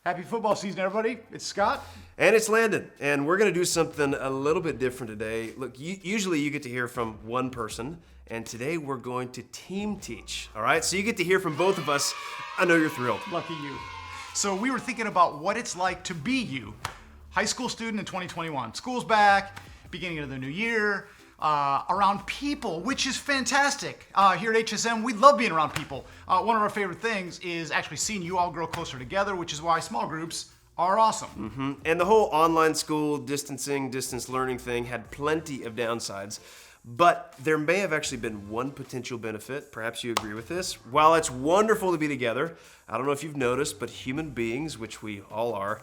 Happy football season, everybody. It's Scott. And it's Landon, and we're going to do something a little bit different today. Look, usually you get to hear from one person, and today we're going to team teach, all right? So you get to hear from both of us. I know you're thrilled. Lucky you. So we were thinking about what it's like to be you. High school student in 2021. School's back, beginning of the new year, around people, which is fantastic. Here at HSM, we love being around people. One of our favorite things is actually seeing you all grow closer together, which is why small groups are awesome. Mm-hmm. And the whole online school, distance learning thing had plenty of downsides. But there may have actually been one potential benefit. Perhaps you agree with this. While it's wonderful to be together, I don't know if you've noticed, but human beings, which we all are,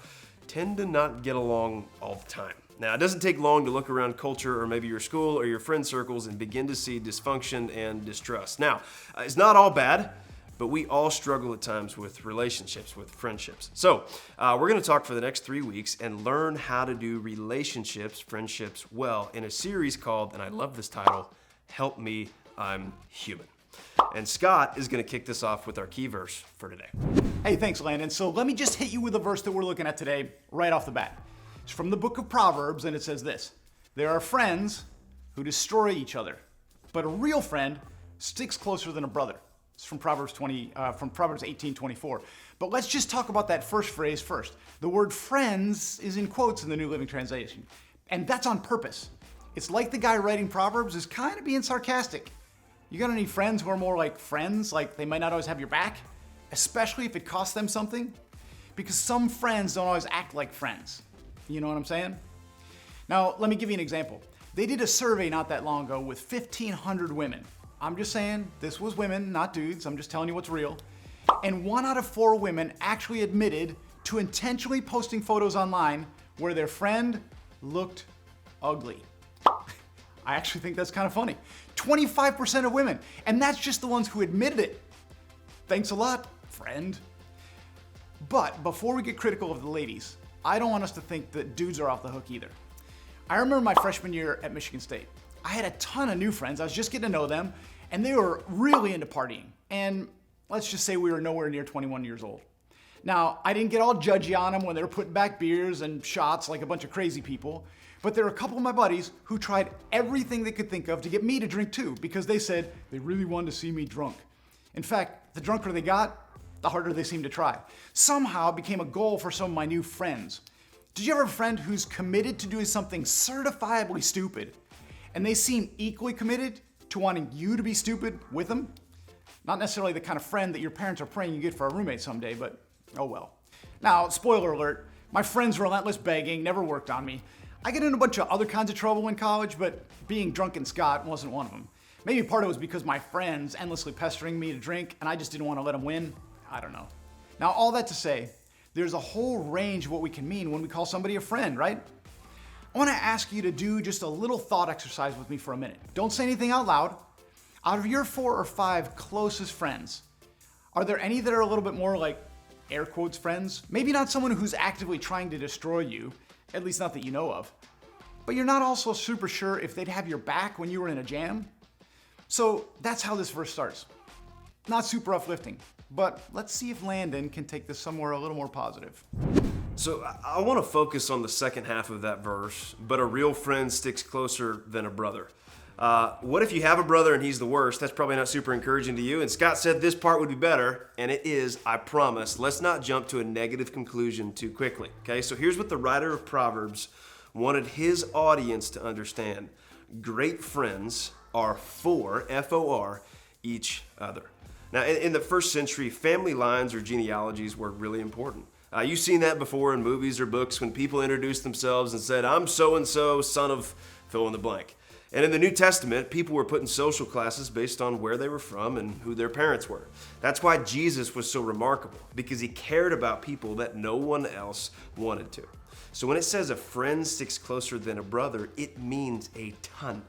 tend to not get along all the time. Now, it doesn't take long to look around culture or maybe your school or your friend circles and begin to see dysfunction and distrust. Now, it's not all bad, but we all struggle at times with relationships, with friendships. So, we're going to talk for the next 3 weeks and learn how to do relationships, friendships well in a series called, and I love this title, Help Me, I'm Human. And Scott is going to kick this off with our key verse for today. Hey, thanks, Landon. So let me just hit you with the verse that we're looking at today right off the bat. It's from the book of Proverbs, and it says this: there are friends who destroy each other, but a real friend sticks closer than a brother. It's from Proverbs 18:24. But let's just talk about that first phrase first. The word friends is in quotes in the New Living Translation, and that's on purpose. It's like the guy writing Proverbs is kind of being sarcastic. You got any friends who are more like friends, like they might not always have your back, especially if it costs them something? Because some friends don't always act like friends. You know what I'm saying? Now, let me give you an example. They did a survey not that long ago with 1,500 women. I'm just saying, this was women, not dudes. I'm just telling you what's real. And 1 out of 4 women actually admitted to intentionally posting photos online where their friend looked ugly. I actually think that's kind of funny. 25% of women, and that's just the ones who admitted it. Thanks a lot, friend. But before we get critical of the ladies, I don't want us to think that dudes are off the hook either. I remember my freshman year at Michigan State. I had a ton of new friends. I was just getting to know them, and they were really into partying. And let's just say we were nowhere near 21 years old. Now, I didn't get all judgy on them when they were putting back beers and shots like a bunch of crazy people, but there were a couple of my buddies who tried everything they could think of to get me to drink too, because they said they really wanted to see me drunk. In fact, the drunker they got, the harder they seemed to try. Somehow it became a goal for some of my new friends. Did you ever have a friend who's committed to doing something certifiably stupid, and they seem equally committed to wanting you to be stupid with them? Not necessarily the kind of friend that your parents are praying you get for a roommate someday, but oh well. Now, spoiler alert, my friend's relentless begging never worked on me. I got in a bunch of other kinds of trouble in college, but being drunken Scott wasn't one of them. Maybe part of it was because my friends endlessly pestering me to drink, and I just didn't want to let them win. I don't know. Now, all that to say, there's a whole range of what we can mean when we call somebody a friend, right? I want to ask you to do just a little thought exercise with me for a minute. Don't say anything out loud. Out of your 4 or 5 closest friends, are there any that are a little bit more like air quotes friends? Maybe not someone who's actively trying to destroy you, at least not that you know of. But you're not also super sure if they'd have your back when you were in a jam? So that's how this verse starts. Not super uplifting, but let's see if Landon can take this somewhere a little more positive. So I want to focus on the second half of that verse, but a real friend sticks closer than a brother. What if you have a brother and he's the worst? That's probably not super encouraging to you. And Scott said this part would be better, and it is, I promise. Let's not jump to a negative conclusion too quickly, okay? So here's what the writer of Proverbs wanted his audience to understand. Great friends are for, F-O-R, each other. Now, in the first century, family lines or genealogies were really important. You've seen that before in movies or books when people introduced themselves and said, I'm so-and-so, son of fill in the blank. And in the New Testament, people were put in social classes based on where they were from and who their parents were. That's why Jesus was so remarkable, because he cared about people that no one else wanted to. So when it says a friend sticks closer than a brother, it means a ton.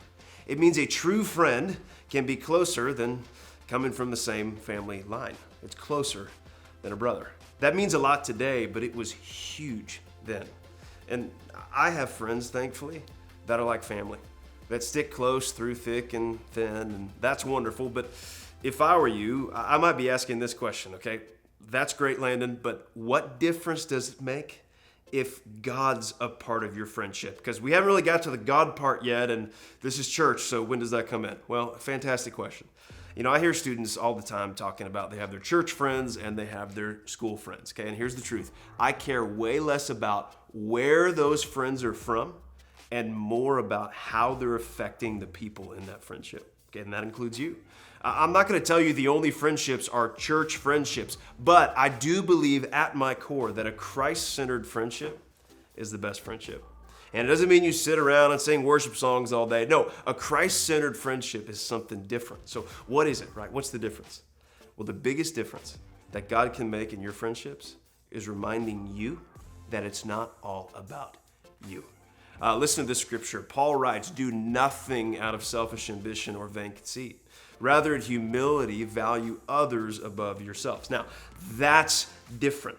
It means a true friend can be closer than coming from the same family line. It's closer than a brother. That means a lot today, but it was huge then. And I have friends, thankfully, that are like family, that stick close through thick and thin, and that's wonderful. But if I were you, I might be asking this question, okay? That's great, Landon, but what difference does it make if God's a part of your friendship? Because we haven't really got to the God part yet, and this is church, so when does that come in? Well, fantastic question. I hear students all the time talking about they have their church friends and they have their school friends, okay? And here's the truth. I care way less about where those friends are from and more about how they're affecting the people in that friendship, okay? And that includes you. I'm not going to tell you the only friendships are church friendships, but I do believe at my core that a Christ-centered friendship is the best friendship. And it doesn't mean you sit around and sing worship songs all day. No, a Christ-centered friendship is something different. So what is it, right? What's the difference? Well, the biggest difference that God can make in your friendships is reminding you that it's not all about you. Listen to this scripture. Paul writes, "Do nothing out of selfish ambition or vain conceit. Rather, in humility, value others above yourselves." Now, that's different.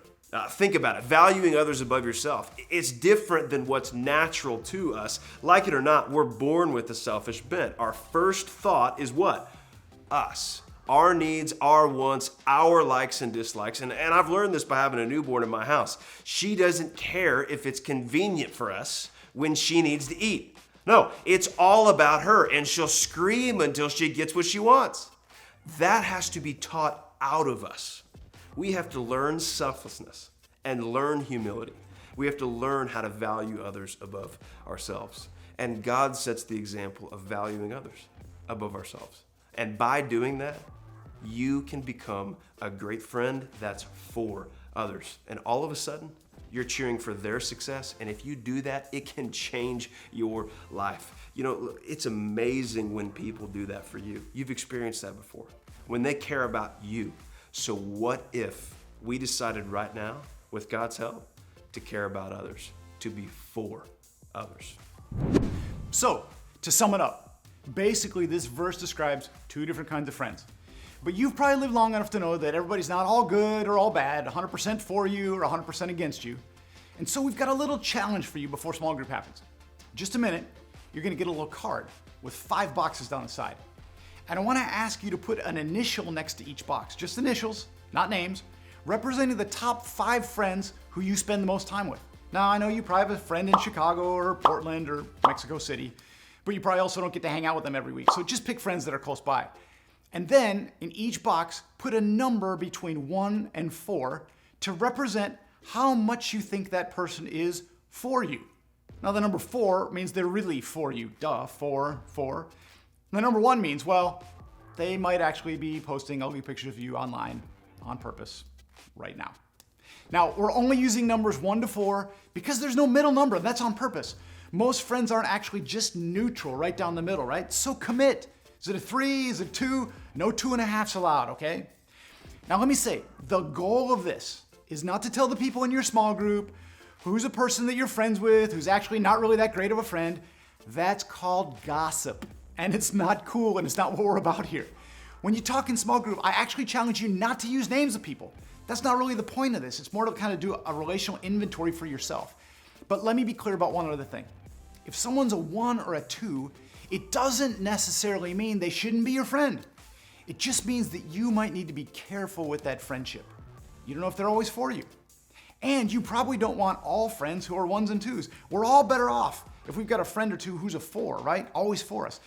Think about it. Valuing others above yourself. It's different than what's natural to us. Like it or not, we're born with a selfish bent. Our first thought is what? Us. Our needs, our wants, our likes and dislikes. And I've learned this by having a newborn in my house. She doesn't care if it's convenient for us when she needs to eat. No, it's all about her, and she'll scream until she gets what she wants. That has to be taught out of us. We have to learn selflessness and learn humility. We have to learn how to value others above ourselves. And God sets the example of valuing others above ourselves. And by doing that, you can become a great friend that's for others. And all of a sudden, you're cheering for their success. And if you do that, it can change your life. It's amazing when people do that for you. You've experienced that before. When they care about you. So what if we decided right now, with God's help, to care about others, to be for others? So, to sum it up, basically this verse describes two different kinds of friends. But you've probably lived long enough to know that everybody's not all good or all bad, 100% for you or 100% against you. And so we've got a little challenge for you before small group happens. In just a minute, you're gonna get a little card with 5 boxes down the side. And I wanna ask you to put an initial next to each box, just initials, not names, representing the top 5 friends who you spend the most time with. Now, I know you probably have a friend in Chicago or Portland or Mexico City, but you probably also don't get to hang out with them every week. So just pick friends that are close by. And then in each box, put a number between 1 and 4 to represent how much you think that person is for you. Now, the number 4 means they're really for you. Duh, 4. The number 1 means, well, they might actually be posting ugly pictures of you online on purpose right now. Now, we're only using numbers 1 to 4 because there's no middle number. That's on purpose. Most friends aren't actually just neutral right down the middle, right? So commit. Is it a 3? Is it 2? No 2.5s allowed, okay? Now, let me say, the goal of this is not to tell the people in your small group who's a person that you're friends with, who's actually not really that great of a friend. That's called gossip. And it's not cool, and it's not what we're about here. When you talk in small group, I actually challenge you not to use names of people. That's not really the point of this. It's more to kind of do a relational inventory for yourself. But let me be clear about one other thing. If someone's a 1 or a 2, it doesn't necessarily mean they shouldn't be your friend. It just means that you might need to be careful with that friendship. You don't know if they're always for you. And you probably don't want all friends who are 1s and 2s. We're all better off if we've got a friend or two who's a 4, right? Always for us.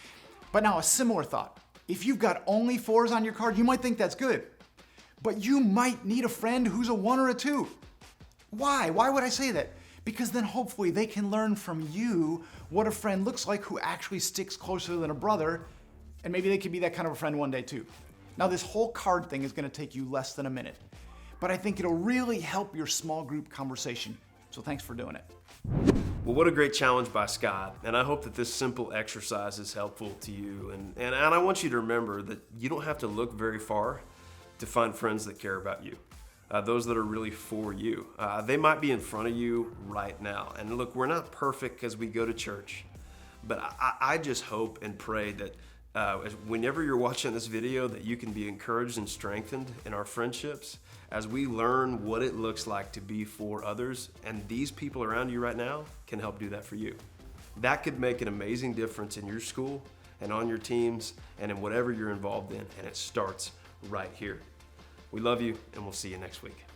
But now a similar thought. If you've got only 4s on your card, you might think that's good. But you might need a friend who's a 1 or a 2. Why? Why would I say that? Because then hopefully they can learn from you what a friend looks like who actually sticks closer than a brother, and maybe they could be that kind of a friend one day too. Now, this whole card thing is going to take you less than a minute, but I think it'll really help your small group conversation. So thanks for doing it. Well, what a great challenge by Scott, and I hope that this simple exercise is helpful to you. And I want you to remember that you don't have to look very far to find friends that care about you. Those that are really for you. They might be in front of you right now. And look, we're not perfect because we go to church, but I just hope and pray that whenever you're watching this video, that you can be encouraged and strengthened in our friendships as we learn what it looks like to be for others. And these people around you right now can help do that for you. That could make an amazing difference in your school and on your teams and in whatever you're involved in. And it starts right here. We love you, and we'll see you next week.